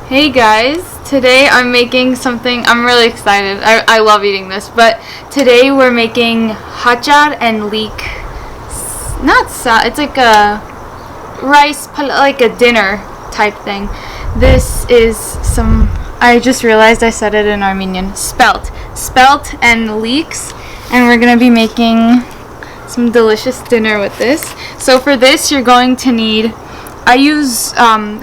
Hey guys, today I'm making something, I'm really excited. I love eating this, but today we're making hachar and leek, it's like a rice, like a dinner type thing. This is some, I just realized I said it in Armenian, spelt and leeks, and we're going to be making some delicious dinner with this. So for this you're going to need, I use,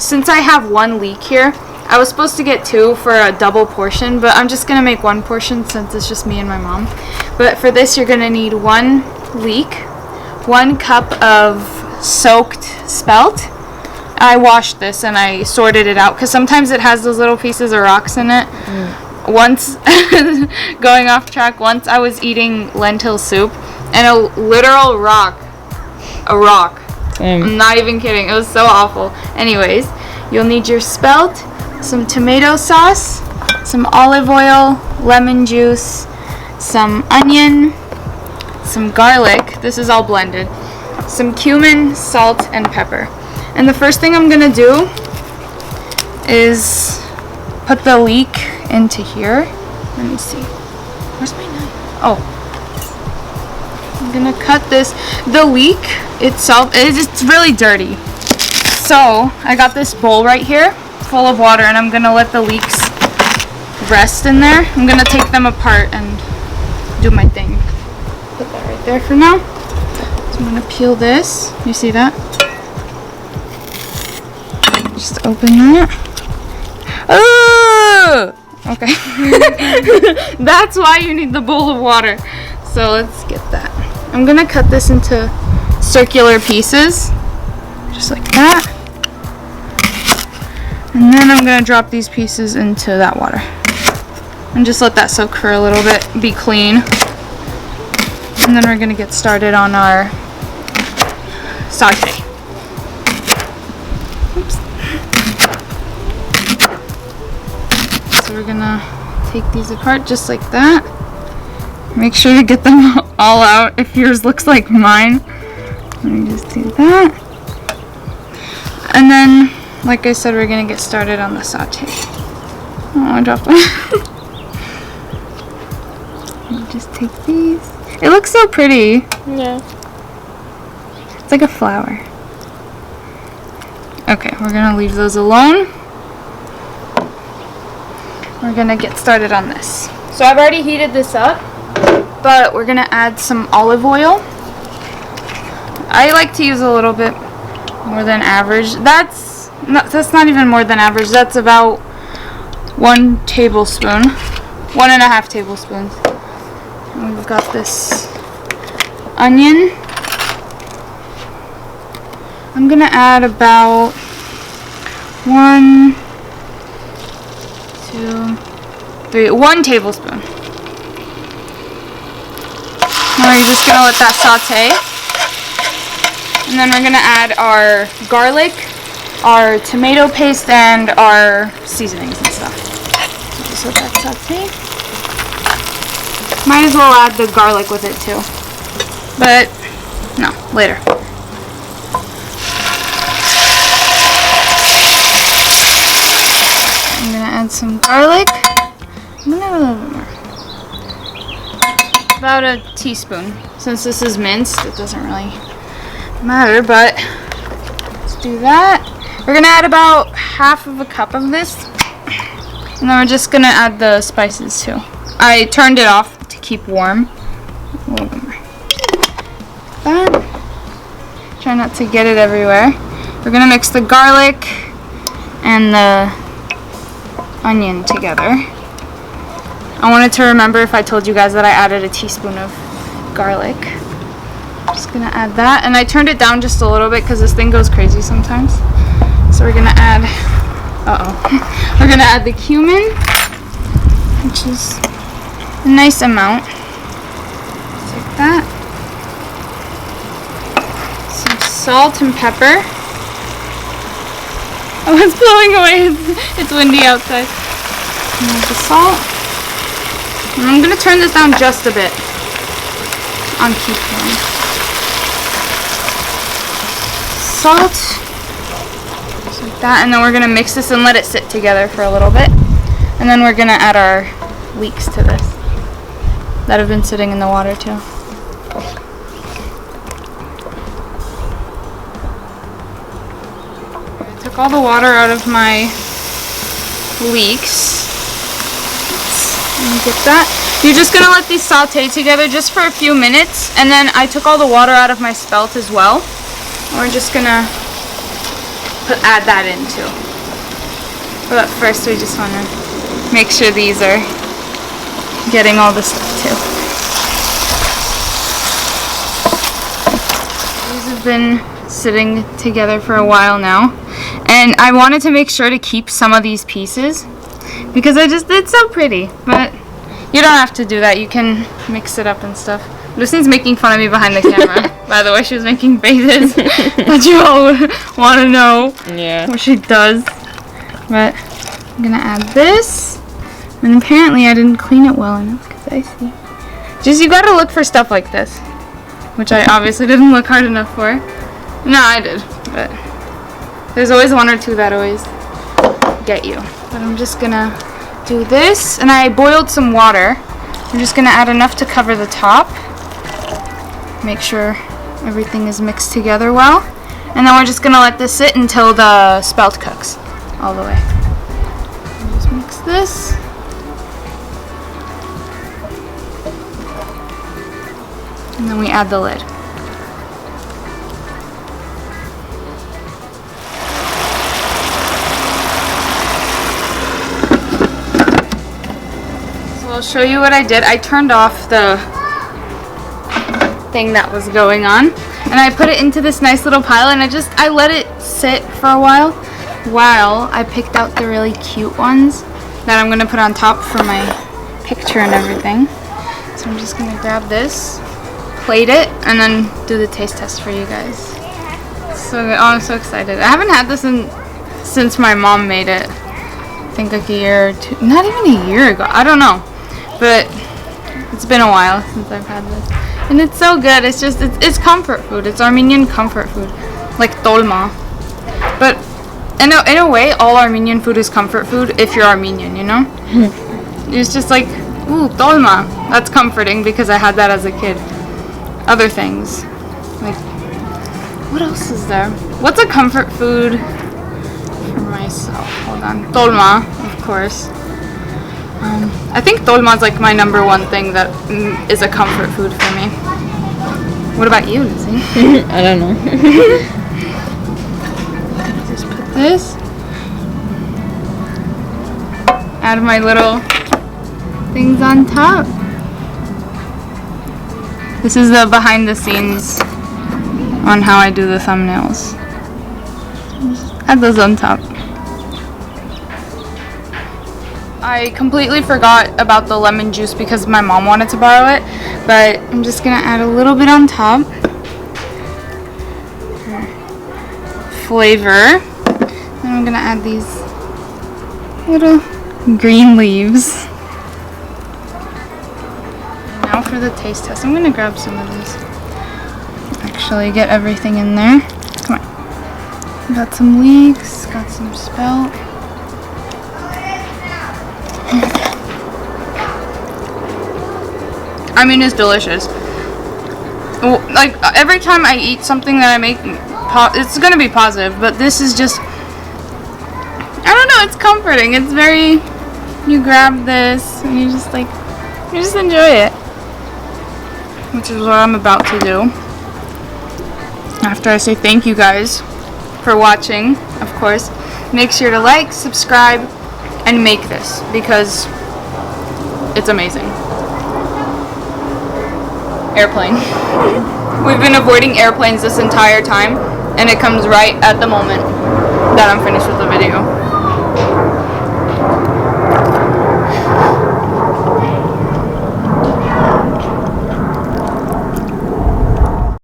since I have one leek here, I was supposed to get two for a double portion, but I'm just going to make one portion since it's just me and my mom. But for this you're going to need one leek, 1 cup of soaked spelt. I washed this and I sorted it out because sometimes it has those little pieces of rocks in it. Once, going off track, once I was eating lentil soup and a literal rock, I'm not even kidding, it was so awful. Anyways, you'll need your spelt, some tomato sauce, some olive oil, lemon juice, some onion, some garlic, this is all blended, some cumin, salt, and pepper. And the first thing I'm gonna do is put the leek into here. Let me see. Where's my knife? Oh. I'm gonna cut this. The leek itself, it's really dirty. So I got this bowl right here full of water and I'm gonna let the leeks rest in there. I'm gonna take them apart and do my thing. Put that right there for now. So I'm gonna peel this. You see that? Just open that. Oh! Okay. That's why you need the bowl of water. So let's get that. I'm gonna cut this into circular pieces, just like that. And then I'm gonna drop these pieces into that water. And just let that soak for a little bit, be clean. And then we're gonna get started on our saute. Oops. So we're gonna take these apart just like that. Make sure to get them all out if yours looks like mine. Let me just do that. And then, like I said, we're gonna get started on the saute. Oh, I dropped one. Just take these. It looks so pretty. Yeah. It's like a flower. Okay, we're gonna leave those alone. We're gonna get started on this. So I've already heated this up, but we're gonna add some olive oil. I like to use a little bit more than average. That's not even more than average. That's about 1 tablespoon, 1.5 tablespoons. And we've got this onion. I'm gonna add about 1 tablespoon. Now you're just gonna let that saute. And then we're gonna add our garlic, our tomato paste, and our seasonings and stuff. So just let that saute. Might as well add the garlic with it too. But, no, later. I'm gonna add some garlic. I'm gonna add a little bit more. About a teaspoon. Since this is minced, it doesn't really matter, but let's do that. We're gonna add about 1/2 cup of this. And then we're just gonna add the spices too. I turned it off to keep warm. A little bit more. That. Try not to get it everywhere. We're gonna mix the garlic and the onion together. I wanted to remember if I told you guys that I added a teaspoon of garlic. I'm just gonna add that, and I turned it down just a little bit because this thing goes crazy sometimes. So we're gonna add, we're gonna add the cumin, which is a nice amount, just like that. Some salt and pepper. Oh, it's blowing away. It's windy outside. And the salt. And I'm gonna turn this down just a bit on keep going. Salt, just like that, and then we're gonna mix this and let it sit together for a little bit. And then we're gonna add our leeks to this that have been sitting in the water too. I took all the water out of my leeks. Let me get that. You're just gonna let these saute together just for a few minutes, and then I took all the water out of my spelt as well. We're just gonna add that in too. But first we just wanna make sure these are getting all the stuff too. These have been sitting together for a while now, and I wanted to make sure to keep some of these pieces because it's so pretty. But you don't have to do that. You can mix it up and stuff. Lucy's making fun of me behind the camera. By the way, she was making faces that you all would want to know what she does. But I'm gonna add this, and apparently I didn't clean it well enough because I see. Just you gotta look for stuff like this, which I obviously didn't look hard enough for. No, I did, but there's always one or two that always get you. But I'm just gonna do this, and I boiled some water. I'm just gonna add enough to cover the top. Make sure everything is mixed together well, and then we're just gonna let this sit until the spelt cooks all the way. Just mix this. And then we add the lid. So I'll show you what I did. I turned off the thing that was going on, and I put it into this nice little pile, and I let it sit for a while I picked out the really cute ones that I'm gonna put on top for my picture and everything. So I'm just gonna grab this, plate it, and then do the taste test for you guys. So good. Oh, I'm so excited. I haven't had this since my mom made it. I think like a year or two, not even a year ago, I don't know, but it's been a while since I've had this. And it's so good. It's comfort food. It's Armenian comfort food, like dolma. But in a way, all Armenian food is comfort food if you're Armenian, you know? It's just like, ooh, dolma. That's comforting because I had that as a kid. Other things, like, what else is there? What's a comfort food for myself? Hold on. Dolma, of course. I think dolma is like my #1 thing that is a comfort food for me. What about you, Lizzie? I don't know. Just put this. Add my little things on top. This is the behind the scenes on how I do the thumbnails. Add those on top. I completely forgot about the lemon juice because my mom wanted to borrow it, but I'm just gonna add a little bit on top for flavor. Then I'm gonna add these little green leaves. Now for the taste test. I'm gonna grab some of these. Actually get everything in there. Come on. Got some leeks, got some spelt. I mean, it's delicious. Like, every time I eat something that I make, it's gonna be positive, but this is just, I don't know, it's comforting. It's very, you grab this, and you just enjoy it. Which is what I'm about to do. After I say thank you guys for watching, of course. Make sure to like, subscribe, and make this, because it's amazing. Airplane. We've been avoiding airplanes this entire time, and it comes right at the moment that I'm finished with the video.